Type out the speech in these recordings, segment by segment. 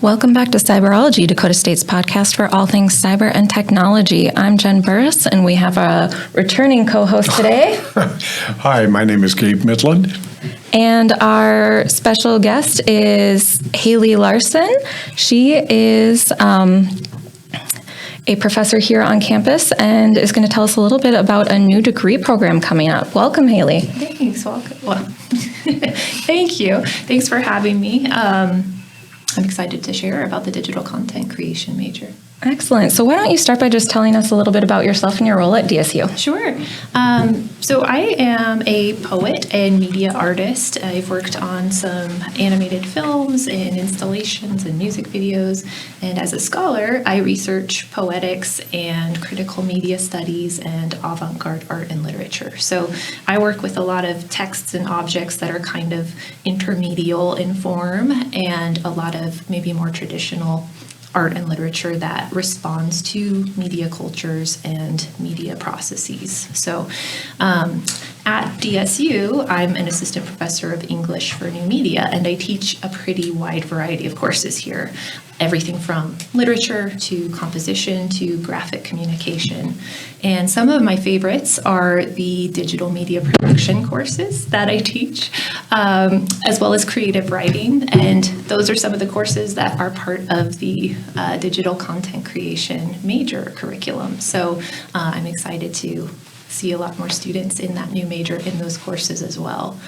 Welcome back to Cyberology, Dakota State's podcast for all things cyber and technology. I'm Jen Burris, and we have a returning co-host today. Hi, my name is Gabe Midland. And our special guest is Haley Larson. She is a professor here on campus and is going to tell us a little bit about a new degree program coming up. Welcome, Haley. Thanks. Welcome. Well, thank you. Thanks for having me. I'm excited to share about the digital content creation major. Excellent. So why don't you start by just telling us a little bit about yourself and your role at DSU? Sure. So I am a poet and media artist. I've worked on some animated films and installations and music videos. And as a scholar, I research poetics and critical media studies and avant-garde art and literature. So I work with a lot of texts and objects that are kind of intermedial in form and a lot of maybe more traditional art and literature that responds to media cultures and media processes. So at DSU, I'm an assistant professor of English for new media, and I teach a pretty wide variety of courses here. Everything from literature to composition to graphic communication. And some of my favorites are the digital media production courses that I teach, as well as creative writing. And those are some of the courses that are part of the digital content creation major curriculum. So I'm excited to see a lot more students in that new major in those courses as well.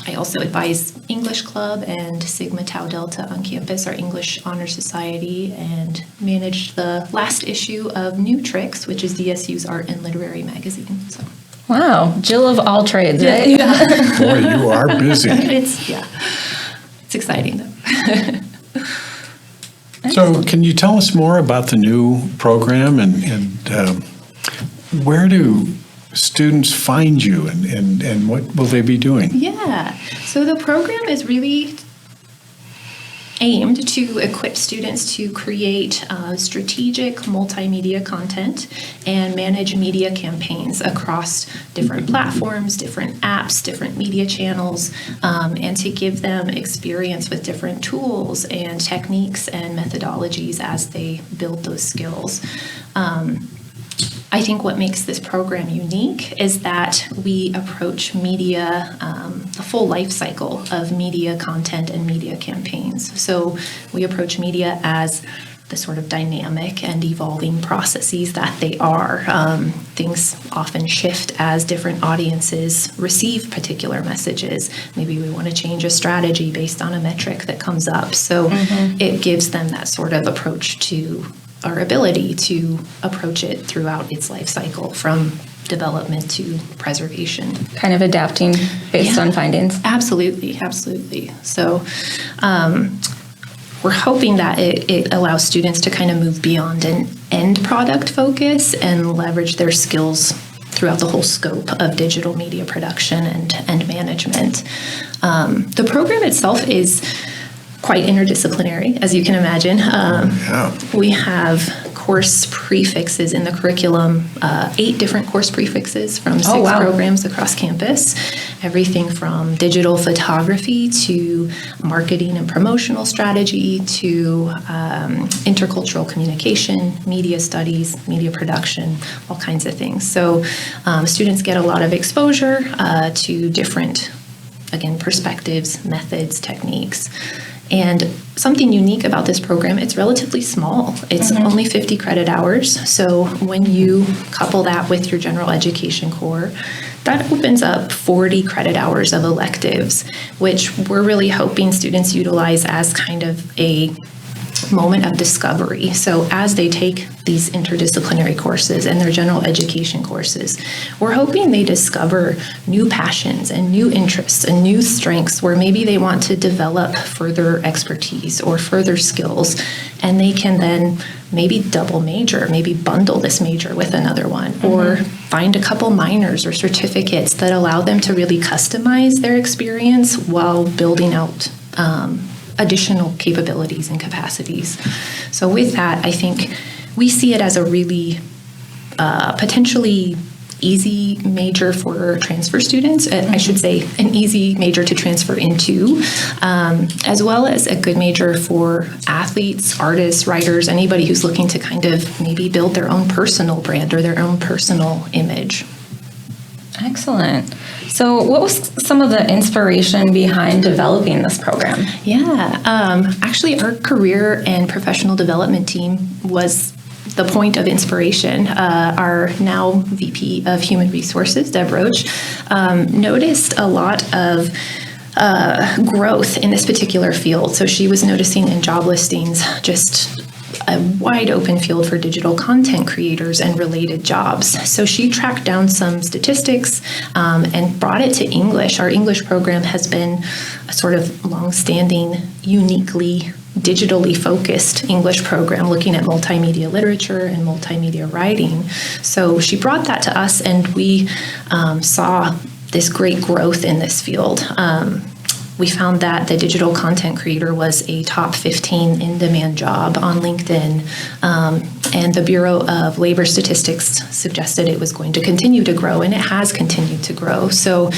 I also advise English Club and Sigma Tau Delta on campus, our English Honor Society, and managed the last issue of New Tricks, which is DSU's art and literary magazine. So. Wow, Jill of all trades, right? Yeah. Boy, you are busy. It's exciting though. So can you tell us more about the new program and where do students find you and what will they be doing? Yeah, so the program is really aimed to equip students to create strategic multimedia content and manage media campaigns across different platforms, different apps, different media channels, and to give them experience with different tools and techniques and methodologies as they build those skills. I think what makes this program unique is that we approach media, the full life cycle of media content and media campaigns. So we approach media as the sort of dynamic and evolving processes that they are. Things often shift as different audiences receive particular messages. Maybe we want to change a strategy based on a metric that comes up. So it gives them that sort of approach to our ability to approach it throughout its life cycle from development to preservation. Kind of adapting based on findings. Absolutely. So we're hoping that it allows students to kind of move beyond an end product focus and leverage their skills throughout the whole scope of digital media production and management. The program itself is quite interdisciplinary, as you can imagine. We have course prefixes in the curriculum, 8 different course prefixes from 6 programs across campus. Everything from digital photography to marketing and promotional strategy to intercultural communication, media studies, media production, all kinds of things. So students get a lot of exposure to different, again, perspectives, methods, techniques. And something unique about this program, it's relatively small. It's only 50 credit hours. So when you couple that with your general education core, that opens up 40 credit hours of electives, which we're really hoping students utilize as kind of a moment of discovery. So as they take these interdisciplinary courses and their general education courses, we're hoping they discover new passions and new interests and new strengths where maybe they want to develop further expertise or further skills, and they can then maybe double major, maybe bundle this major with another one, or find a couple minors or certificates that allow them to really customize their experience while building out additional capabilities and capacities. So with that, I think we see it as a really potentially easy major for transfer students, I should say an easy major to transfer into, as well as a good major for athletes, artists, writers, anybody who's looking to kind of maybe build their own personal brand or their own personal image. Excellent. So what was some of the inspiration behind developing this program? Yeah, actually our career and professional development team was the point of inspiration. Our now VP of Human Resources, Deb Roach, noticed a lot of growth in this particular field. So she was noticing in job listings just a wide open field for digital content creators and related jobs. So she tracked down some statistics and brought it to English. Our English program has been a sort of long-standing, uniquely digitally focused English program looking at multimedia literature and multimedia writing. So she brought that to us, and we saw this great growth in this field. We found that the digital content creator was a top 15 in-demand job on LinkedIn, and the Bureau of Labor Statistics suggested it was going to continue to grow, and it has continued to grow. So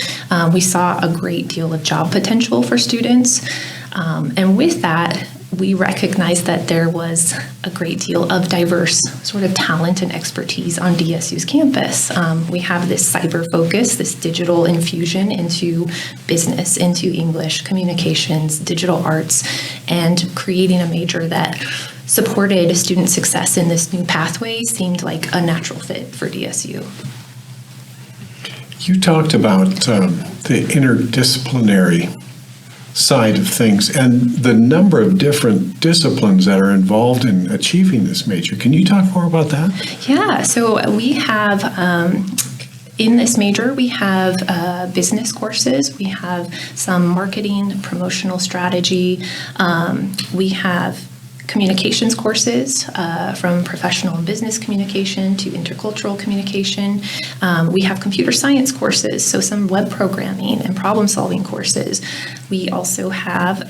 we saw a great deal of job potential for students, and with that, we recognized that there was a great deal of diverse sort of talent and expertise on DSU's campus. We have this cyber focus, this digital infusion into business, into English, communications, digital arts, and creating a major that supported student success in this new pathway seemed like a natural fit for DSU. You talked about the interdisciplinary side of things and the number of different disciplines that are involved in achieving this major. Can you talk more about that? Yeah, so we have in this major, we have business courses, we have some marketing, promotional strategy, we have communications courses from professional and business communication to intercultural communication. We have computer science courses, so some web programming and problem solving courses. We also have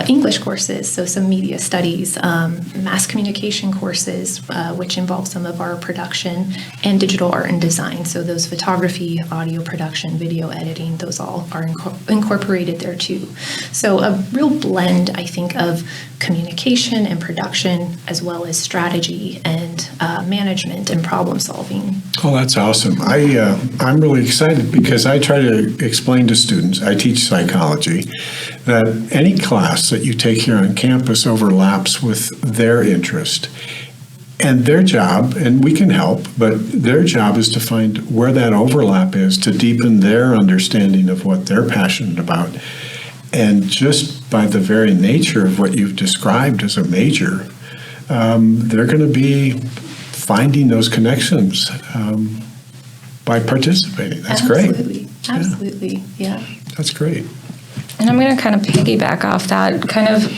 English courses, so some media studies, mass communication courses, which involve some of our production, and digital art and design. So those photography, audio production, video editing, those all are incorporated there too. So a real blend, I think, of communication and production, as well as strategy and management and problem solving. Oh, that's awesome. I'm really excited because I try to explain to students, I teach psychology, that any class that you take here on campus overlaps with their interest. And their job, and we can help, but their job is to find where that overlap is to deepen their understanding of what they're passionate about. And just by the very nature of what you've described as a major, they're going to be finding those connections by participating. That's Absolutely. great. Absolutely. Yeah. That's great. And I'm going to kind of piggyback off that. Kind of,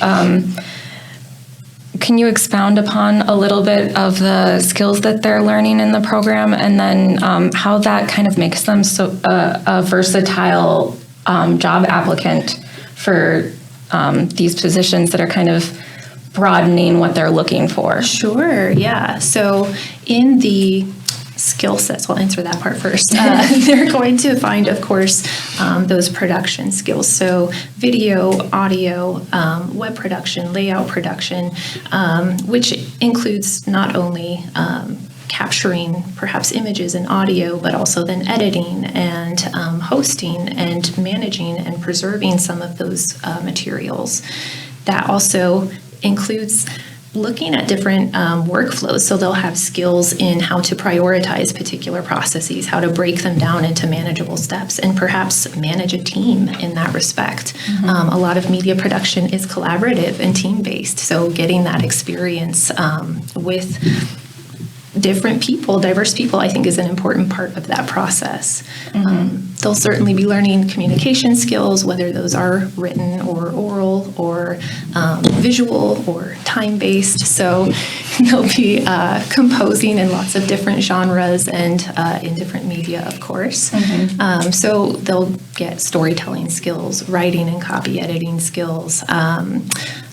can you expound upon a little bit of the skills that they're learning in the program, and then how that kind of makes them so a versatile job applicant for these positions that are kind of broadening what they're looking for? Sure, yeah. So in the skill sets, we'll answer that part first. They're going to find, of course, those production skills. So video, audio, web production, layout production, which includes not only capturing perhaps images and audio, but also then editing and hosting and managing and preserving some of those materials. That also includes looking at different workflows. So they'll have skills in how to prioritize particular processes, how to break them down into manageable steps, and perhaps manage a team in that respect. Mm-hmm. A lot of media production is collaborative and team-based. So getting that experience with different people, diverse people, I think is an important part of that process. Mm-hmm. They'll certainly be learning communication skills, whether those are written or oral or visual or time-based. So they'll be composing in lots of different genres and in different media, of course. Mm-hmm. So they'll get storytelling skills, writing and copy editing skills,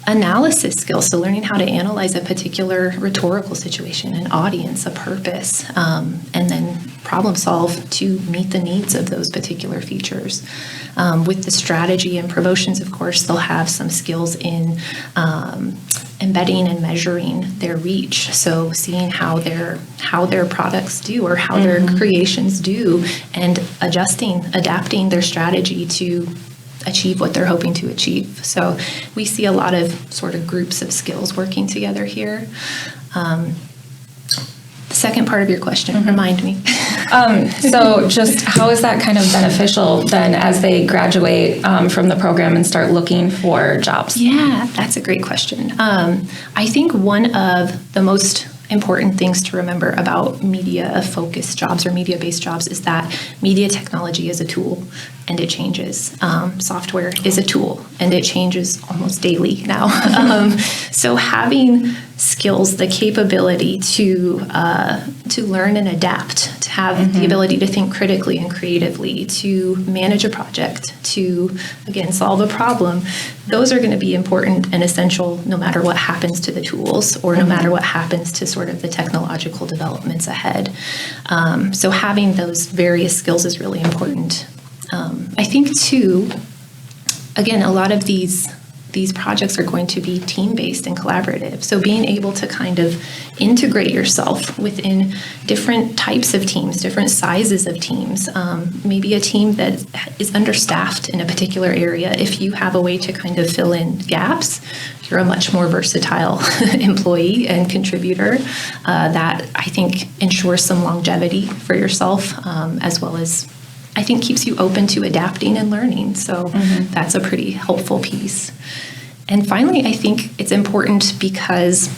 analysis skills, so learning how to analyze a particular rhetorical situation, an audience, a purpose, and then problem solve to meet the needs of those particular features. With the strategy and promotions, of course, they'll have some skills in embedding and measuring their reach. So seeing how their products do or how their creations do, and adapting their strategy to achieve what they're hoping to achieve. So we see a lot of sort of groups of skills working together here. The second part of your question, remind me. So just how is that kind of beneficial then as they graduate from the program and start looking for jobs? Yeah, that's a great question. I think one of the most important things to remember about media-focused jobs or media-based jobs is that media technology is a tool and it changes. Software is a tool and it changes almost daily now. So having skills, the capability to learn and adapt, to have the ability to think critically and creatively, to manage a project, to, again, solve a problem, those are going to be important and essential no matter what happens to the tools or no matter what happens to sort of the technological developments ahead. So having those various skills is really important. I think, too, again, a lot of these projects are going to be team-based and collaborative. So being able to kind of integrate yourself within different types of teams, different sizes of teams, maybe a team that is understaffed in a particular area. If you have a way to kind of fill in gaps, you're a much more versatile employee and contributor that I think ensures some longevity for yourself, as well as I think keeps you open to adapting and learning. So that's a pretty helpful piece. And finally, I think it's important because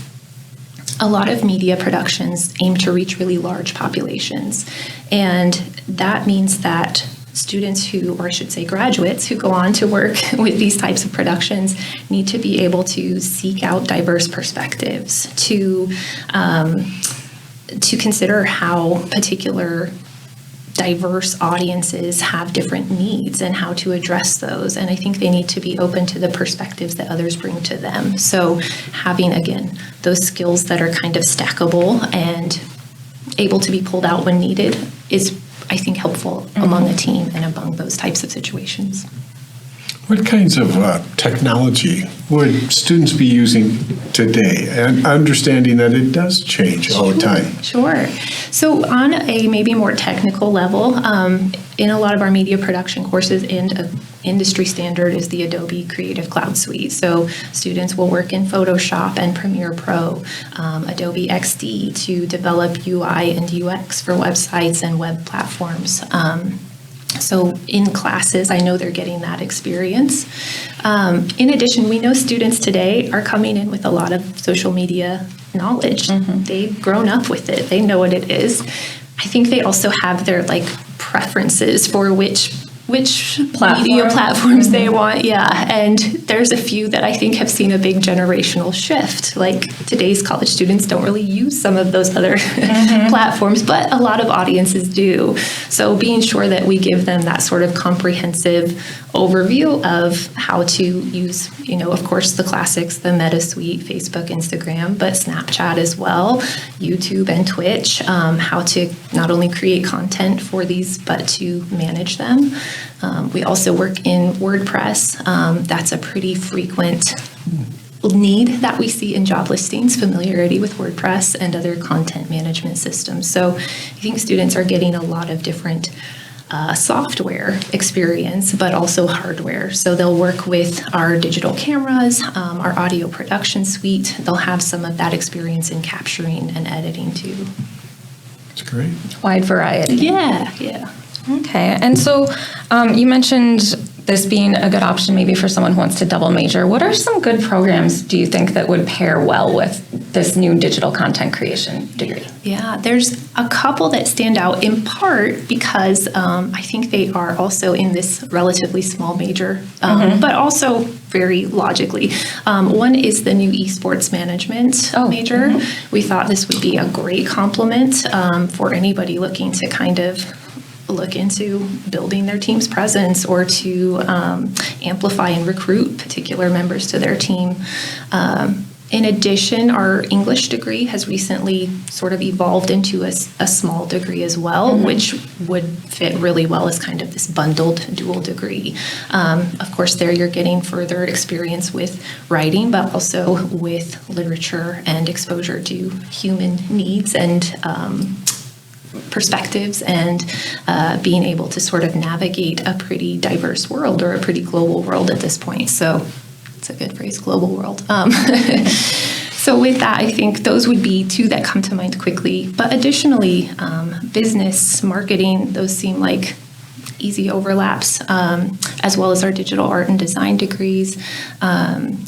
a lot of media productions aim to reach really large populations. And that means that students who, or I should say graduates, who go on to work with these types of productions need to be able to seek out diverse perspectives, to consider how particular diverse audiences have different needs and how to address those. And I think they need to be open to the perspectives that others bring to them. So having, again, those skills that are kind of stackable and able to be pulled out when needed is, I think, helpful among a team and among those types of situations. What kinds of technology would students be using today, and understanding that it does change all the time? Sure. So on a maybe more technical level, in a lot of our media production courses, and industry standard is the Adobe Creative Cloud Suite. So students will work in Photoshop and Premiere Pro, Adobe XD to develop UI and UX for websites and web platforms. So in classes, I know they're getting that experience. In addition, we know students today are coming in with a lot of social media knowledge. They've grown up with it. They know what it is. I think they also have their preferences for which media platforms they want. Yeah. And there's a few that I think have seen a big generational shift. Like today's college students don't really use some of those other platforms, but a lot of audiences do. So being sure that we give them that sort of comprehensive overview of how to use, of course, the classics, the Meta Suite, Facebook, Instagram, but Snapchat as well, YouTube and Twitch, how to not only create content for these, but to manage them. We also work in WordPress. That's a pretty frequent need that we see in job listings, familiarity with WordPress and other content management systems. So I think students are getting a lot of different software experience, but also hardware. So they'll work with our digital cameras, our audio production suite. They'll have some of that experience in capturing and editing too. That's great. Wide variety. Yeah. Okay. And so you mentioned this being a good option maybe for someone who wants to double major. What are some good programs, do you think, that would pair well with this new digital content creation degree? Yeah, there's a couple that stand out in part because I think they are also in this relatively small major, but also very logically. One is the new esports management major. We thought this would be a great complement for anybody looking to kind of look into building their team's presence or to amplify and recruit particular members to their team. In addition, our English degree has recently sort of evolved into a small degree as well, which would fit really well as kind of this bundled dual degree. Of course, there you're getting further experience with writing, but also with literature and exposure to human needs and perspectives, and being able to sort of navigate a pretty diverse world, or a pretty global world at this point. So it's a good phrase, global world. So with that, I think those would be two that come to mind quickly. But additionally, business, marketing, those seem like easy overlaps, as well as our digital art and design degrees.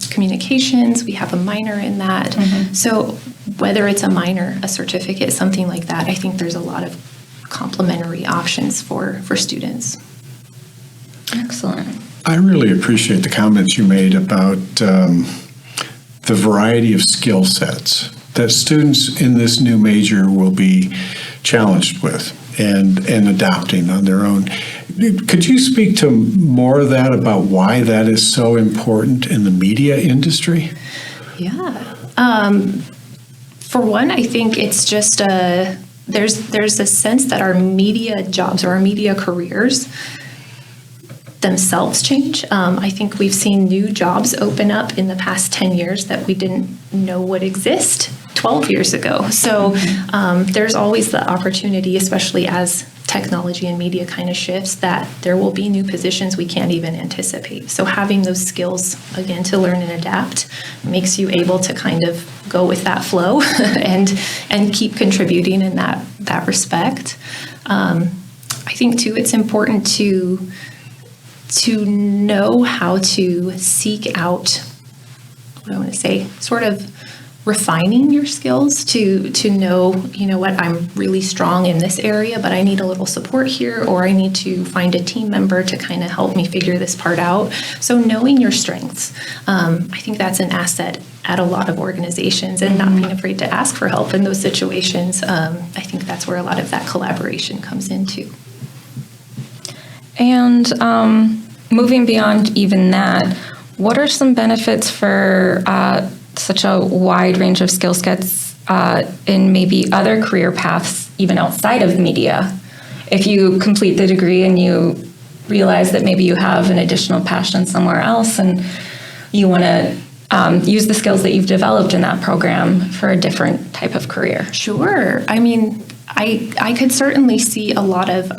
Communications, we have a minor in that. So whether it's a minor, a certificate, something like that, I think there's a lot of complementary options for students. Excellent. I really appreciate the comments you made about the variety of skill sets that students in this new major will be challenged with and adapting on their own. Could you speak to more of that, about why that is so important in the media industry? Yeah. For one, I think it's just there's a sense that our media jobs, or our media careers themselves change. I think we've seen new jobs open up in the past 10 years that we didn't know would exist 12 years ago. So there's always the opportunity, especially as technology and media kind of shifts, that there will be new positions we can't even anticipate. So having those skills, again, to learn and adapt makes you able to kind of go with that flow and keep contributing in that respect. I think, too, it's important to know how to seek out, what I want to say, sort of refining your skills to know, what, I'm really strong in this area, but I need a little support here, or I need to find a team member to kind of help me figure this part out. So knowing your strengths, I think that's an asset at a lot of organizations, and not being afraid to ask for help in those situations. I think that's where a lot of that collaboration comes into. And moving beyond even that, what are some benefits for such a wide range of skill sets in maybe other career paths, even outside of media? If you complete the degree and you realize that maybe you have an additional passion somewhere else, and you want to use the skills that you've developed in that program for a different type of career. Sure. I mean, I could certainly see a lot of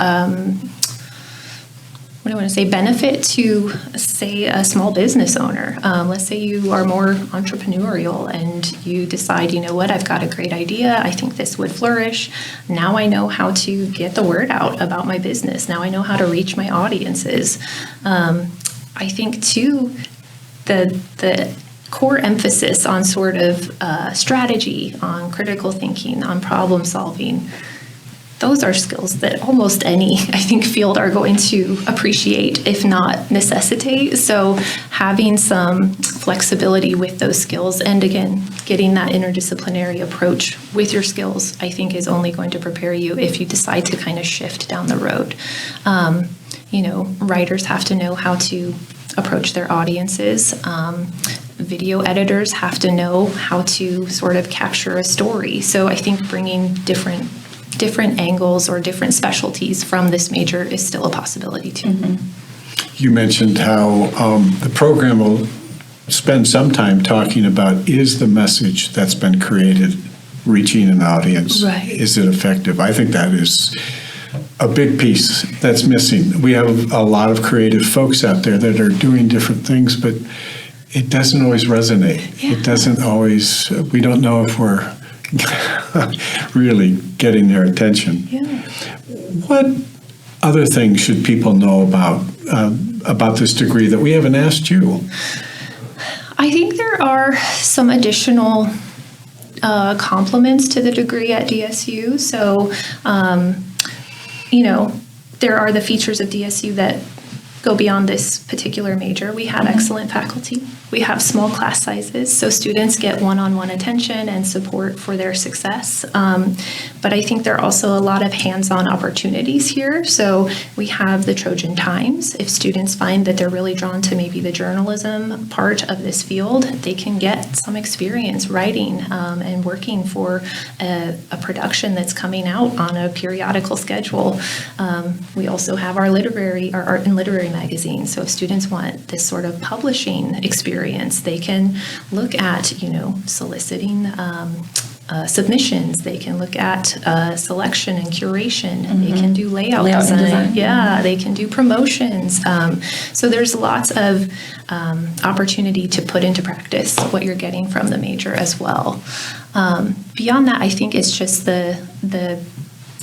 benefit to, say, a small business owner. Let's say you are more entrepreneurial and you decide, I've got a great idea. I think this would flourish. Now I know how to get the word out about my business. Now I know how to reach my audiences. I think, too, the core emphasis on sort of strategy, on critical thinking, on problem solving, those are skills that almost any, I think, field are going to appreciate, if not necessitate. So having some flexibility with those skills, and again, getting that interdisciplinary approach with your skills, I think is only going to prepare you if you decide to kind of shift down the road. Writers have to know how to approach their audiences. Video editors have to know how to sort of capture a story. So I think bringing different angles or different specialties from this major is still a possibility too. You mentioned how the program will spend some time talking about, is the message that's been created reaching an audience? Right. Is it effective? I think that is a big piece that's missing. We have a lot of creative folks out there that are doing different things, but it doesn't always resonate. Yeah. It doesn't always, we don't know if we're really getting their attention. Yeah. What other things should people know about this degree that we haven't asked you? I think there are some additional complements to the degree at DSU. So, there are the features of DSU that go beyond this particular major, we have excellent faculty. We have small class sizes, so students get one-on-one attention and support for their success. But I think there are also a lot of hands-on opportunities here. So we have the Trojan Times. If students find that they're really drawn to maybe the journalism part of this field, they can get some experience writing and working for a production that's coming out on a periodical schedule. We also have our art and literary magazine. So if students want this sort of publishing experience, they can look at, soliciting submissions. They can look at selection and curation. They can do layout design. Yeah, they can do promotions. So there's lots of opportunity to put into practice what you're getting from the major as well. Beyond that, I think it's just the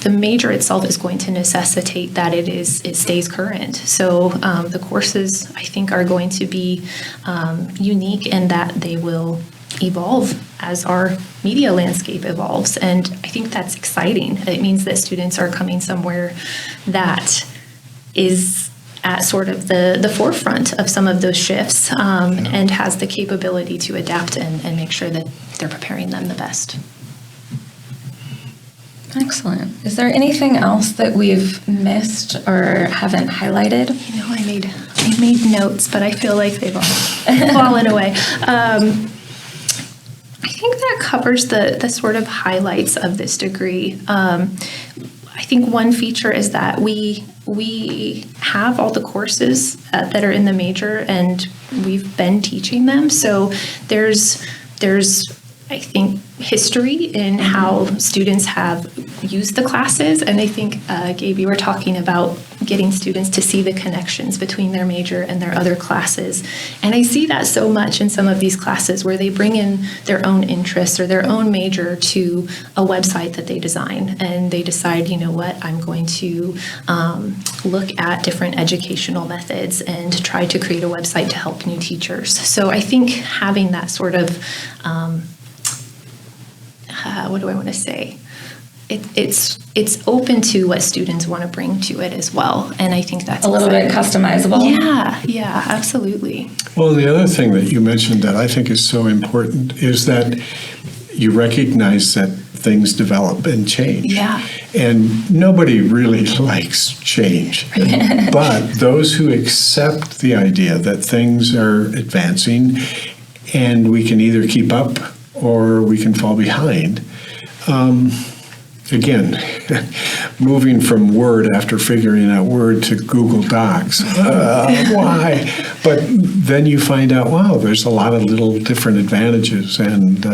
major itself is going to necessitate that it stays current. So the courses, I think, are going to be unique in that they will evolve as our media landscape evolves. And I think that's exciting. It means that students are coming somewhere that is at sort of the forefront of some of those shifts and has the capability to adapt and make sure that they're preparing them the best. Excellent. Is there anything else that we've missed or haven't highlighted? I made notes, but I feel like they've all fallen away. I think that covers the sort of highlights of this degree. I think one feature is that we have all the courses that are in the major, and we've been teaching them. So there's I think, history in how students have used the classes. And I think, Gabe, you were talking about getting students to see the connections between their major and their other classes. And I see that so much in some of these classes where they bring in their own interests or their own major to a website that they design. And they decide, I'm going to look at different educational methods and try to create a website to help new teachers. So I think having that sort of what do I want to say? It's open to what students want to bring to it as well, and I think that's a little bit customizable. Yeah, absolutely. Well, the other thing that you mentioned that I think is so important is that you recognize that things develop and change. Yeah. And nobody really likes change. But those who accept the idea that things are advancing and we can either keep up or we can fall behind. Again, moving from Word after figuring out Word to Google Docs. Why? But then you find out, wow, there's a lot of little different advantages. And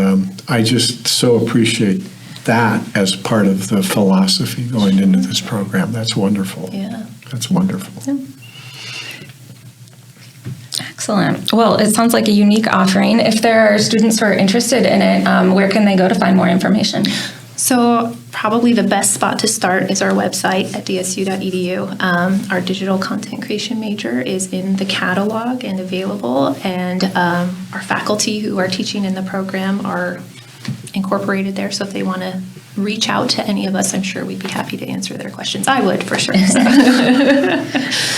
I just so appreciate that as part of the philosophy going into this program. That's wonderful. Yeah. That's wonderful. Yeah. Excellent. Well, it sounds like a unique offering. If there are students who are interested in it, where can they go to find more information? So probably the best spot to start is our website at dsu.edu. Our digital content creation major is in the catalog and available, and our faculty who are teaching in the program are incorporated there. So if they want to reach out to any of us, I'm sure we'd be happy to answer their questions. I would, for sure. So.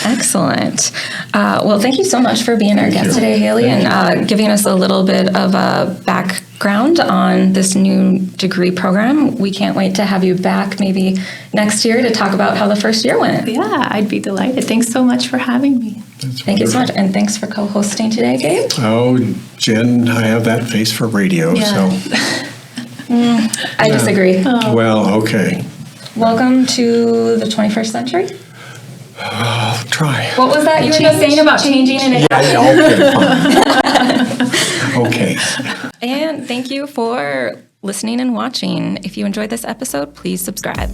Excellent. Well, thank you so much for being our guest today, Haley, and giving us a little bit of a background on this new degree program. We can't wait to have you back maybe next year to talk about how the first year went. Yeah, I'd be delighted. Thanks so much for having me. Thank you so much. And thanks for co-hosting today, Gabe. Oh, Jen, I have that face for radio, so. I disagree. Well, okay. Welcome to the 21st century. I'll try. What was that you were just saying about changing and Okay. And thank you for listening and watching. If you enjoyed this episode, please subscribe.